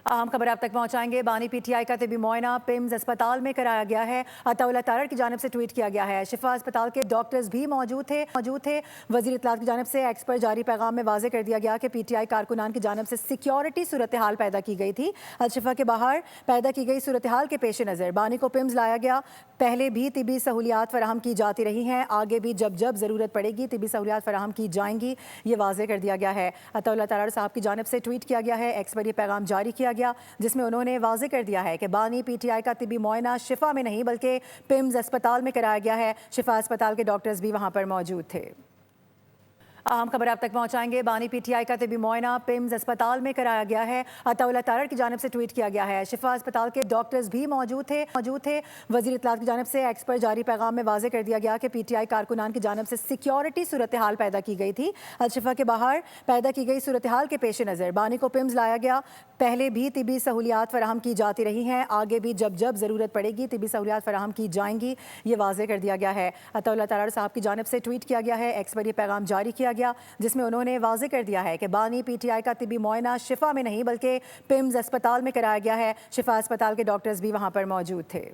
अहम खबर आप तक पहुंचाएंगे। बानी पीटीआई का तिबी मुआयना पिम्स अस्पताल में कराया गया है। अताउल्लाह तारड़ की जानिब से ट्वीट किया गया है। शिफा अस्पताल के डॉक्टर्स भी मौजूद थे। वजीर इत्तलात की जानिब से एक्स पर जारी पैगाम में वाजे कर दिया गया कि पीटीआई कारकुनान की जानिब से सिक्योरिटी सूरत हाल पैदा की गई थी। अलशिफा के बाहर पैदा की गई सूरत हाल के पेश नज़र बानी को पिम्स लाया गया। पहले भी तिबी सहूलियात फराहम की जाती रही हैं, आगे भी जब जब ज़रूरत पड़ेगी तिबी सहूलियात फराहम की जाएंगी, ये वाजे कर दिया गया है। अताउल्लाह तारड़ साहब की जानिब से ट्वीट किया गया है। एक्स पर यह पैगाम जारी किया गया जिसमें उन्होंने वाजे कर दिया है कि बानी पीटीआई का तिबी मुआयना शिफा में नहीं बल्कि पिम्स अस्पताल में कराया गया है। शिफा अस्पताल के डॉक्टर्स भी वहां पर मौजूद थे। अहम खबर आप तक पहुंचाएंगे। बानी पीटीआई का तिबी मुआयना पिम्स अस्पताल में कराया गया है। अताउल्लाह तारड़ की जानिब से ट्वीट किया गया है। शिफा अस्पताल के डॉक्टर्स भी मौजूद थे। वजीर इत्तलात की जानिब से एक्स पर जारी पैगाम में वाजे कर दिया गया कि पीटीआई कारकुनान की जानिब से सिक्योरिटी सूरत हाल पैदा की गई थी। अलशिफा के बाहर पैदा की गई सूरत हाल के पेश नज़र बानी को पिम्स लाया गया। पहले भी तिबी सहूलियात फराहम की जाती रही हैं, आगे भी जब जब ज़रूरत पड़ेगी तिबी सहूलियात फराहम की जाएंगी, ये वाजे कर दिया गया है। अताउल्लाह तारड़ साहब की जानिब से ट्वीट किया गया है। एक्स पर यह पैगाम जारी किया गया जिसमें उन्होंने वाजे कर दिया है कि बानी पीटीआई का तिबी मुआयना शिफा में नहीं बल्कि पिम्स अस्पताल में कराया गया है। शिफा अस्पताल के डॉक्टर्स भी वहां पर मौजूद थे।